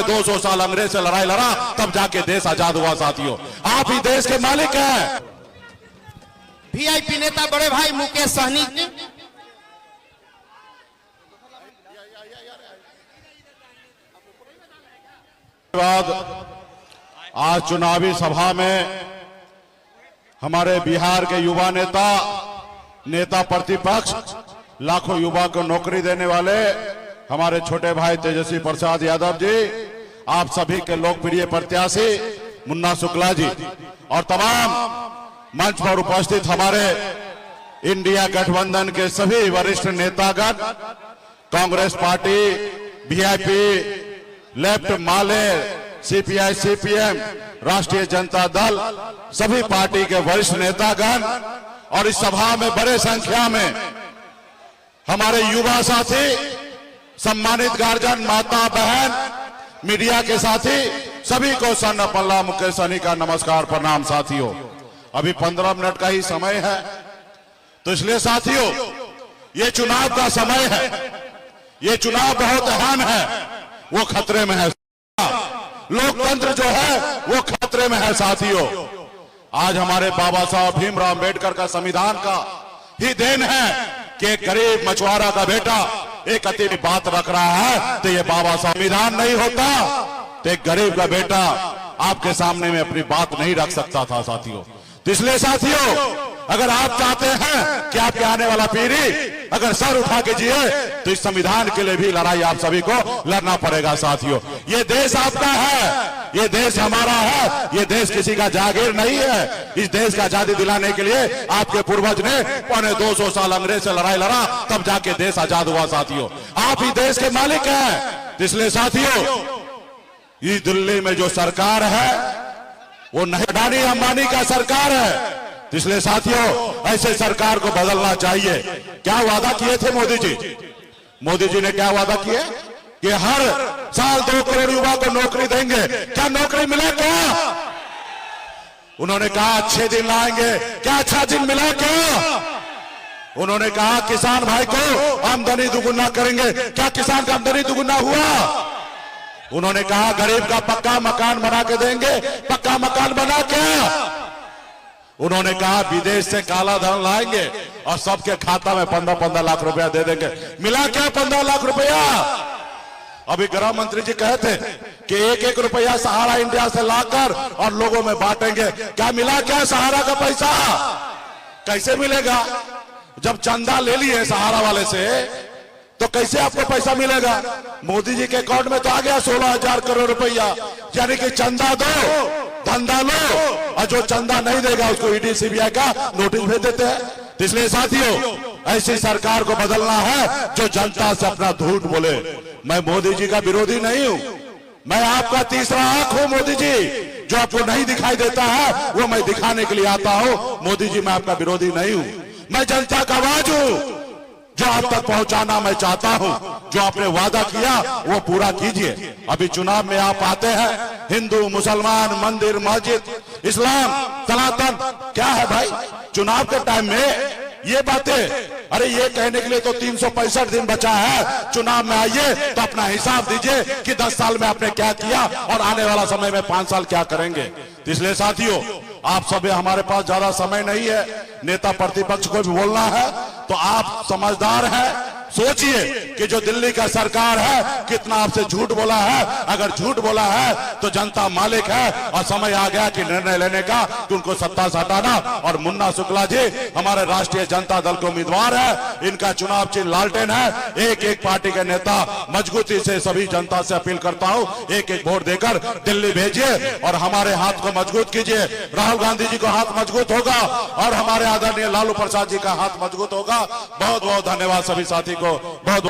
200 साल अंग्रेज से लड़ाई लड़ा, तब जाके देश आजाद हुआ साथियों। आप ही देश के मालिक हैं। वीआईपी नेता बड़े भाई मुकेश सहनी जी। आज चुनावी सभा में हमारे बिहार के युवा नेता प्रतिपक्ष, लाखों युवा को नौकरी देने वाले हमारे छोटे भाई तेजस्वी प्रसाद यादव जी, आप सभी के लोकप्रिय प्रत्याशी मुन्ना शुक्ला जी और तमाम मंच पर उपस्थित हमारे इंडिया गठबंधन के सभी वरिष्ठ नेतागण, कांग्रेस पार्टी, वीआईपी, लेफ्ट, माले, सीपीआई, सीपीएम, राष्ट्रीय जनता दल, सभी पार्टी के वरिष्ठ नेतागण और इस सभा में बड़े संख्या में हमारे युवा साथी, सम्मानित गार्जियन, माता बहन, मीडिया के साथी, सभी को सन्न पल्ला मुकेश सहनी का नमस्कार, प्रणाम साथियों। अभी 15 मिनट का ही समय है, तो इसलिए साथियों ये चुनाव का समय है, ये चुनाव बहुत अहम है, वो खतरे में है। लोकतंत्र जो है वो खतरे में है साथियों। आज हमारे बाबा साहब भीमराव अम्बेडकर का संविधान का ही देन है कि गरीब मछुआरा का बेटा एक अति बात रख रहा है, तो ये बाबा साहब संविधान नहीं होता तो एक गरीब का बेटा आपके सामने में अपनी बात नहीं रख सकता था साथियों। तो इसलिए साथियों, अगर आप चाहते हैं कि आपके आने वाला पीढ़ी अगर सर उठा के जिए, तो इस संविधान के लिए भी लड़ाई आप सभी को लड़ना पड़ेगा साथियों। ये देश आपका है, ये देश हमारा है, ये देश किसी का जागीर नहीं है। इस देश का आजादी दिलाने के लिए आपके पूर्वज ने 250 साल अंग्रेज से लड़ाई लड़ा, तब जाके देश आजाद हुआ साथियों। आप ही देश के मालिक हैं। इसलिए साथियों, इस दिल्ली में जो सरकार है वो अडानी अंबानी का सरकार है। इसलिए साथियों, ऐसे सरकार को बदलना चाहिए। क्या वादा किए थे मोदी जी? मोदी जी ने क्या वादा किए कि हर साल 2 करोड़ युवा को नौकरी देंगे। क्या नौकरी मिला? क्या उन्होंने कहा अच्छे दिन लाएंगे। क्या अच्छा दिन मिला? क्या उन्होंने कहा किसान भाई को आमदनी दुगुना करेंगे। क्या किसान का आमदनी दुगुना हुआ? उन्होंने कहा गरीब का पक्का मकान बना के देंगे। पक्का मकान बना? क्या उन्होंने कहा विदेश से काला धन लाएंगे और सबके खाता में 15-15 लाख रुपया दे देंगे। मिला क्या 15 लाख रुपया? अभी गृह मंत्री जी कहे थे कि 1-1 रुपया सहारा इंडिया से लाकर और लोगों में बांटेंगे। क्या मिला? क्या सहारा का पैसा? कैसे मिलेगा? जब चंदा ले लिए सहारा वाले से तो कैसे आपको पैसा मिलेगा? मोदी जी के अकाउंट में तो आ गया 16,000 करोड़ रुपया। यानी कि चंदा दो, धंधा लो, और जो चंदा नहीं देगा उसको ईडी सीबीआई का नोटिस भेज देते हैं। इसलिए साथियों, ऐसी सरकार को बदलना है जो जनता से अपना झूठ बोले। मैं मोदी जी का विरोधी नहीं हूं, मैं आपका तीसरा आंख हूं। मोदी जी जो आपको नहीं दिखाई देता है वो मैं दिखाने के लिए आता हूं। मोदी जी मैं आपका विरोधी नहीं हूं, मैं जनता का आवाज हूं। जो आप तक पहुंचाना मैं चाहता हूं, जो आपने वादा किया वो पूरा कीजिए। अभी चुनाव में आप आते हैं, हिंदू, मुसलमान, मंदिर, मस्जिद, इस्लाम, सनातन, क्या है भाई चुनाव के टाइम में ये बातें? अरे ये कहने के लिए तो 365 दिन बचा है। चुनाव में आइए तो अपना हिसाब दीजिए कि 10 साल में आपने क्या किया और आने वाला समय में 5 साल क्या करेंगे। इसलिए साथियों, आप सब, हमारे पास ज्यादा समय नहीं है, नेता प्रतिपक्ष को भी बोलना है, तो आप समझदार हैं, सोचिए कि जो दिल्ली का सरकार है कितना आपसे झूठ बोला है। अगर झूठ बोला है तो जनता मालिक है और समय आ गया कि निर्णय लेने का, कि उनको सत्ता से हटाना। और मुन्ना शुक्ला जी हमारे राष्ट्रीय जनता दल के उम्मीदवार है, इनका चुनाव चिन्ह लालटेन है। एक एक पार्टी के नेता मजबूती से सभी जनता से अपील करता हूं, एक एक वोट देकर दिल्ली भेजिए और हमारे हाथ को मजबूत कीजिए। राहुल गांधी जी का हाथ मजबूत होगा और हमारे आदरणीय लालू प्रसाद जी का हाथ मजबूत होगा। बहुत बहुत धन्यवाद सभी साथी को। बहुत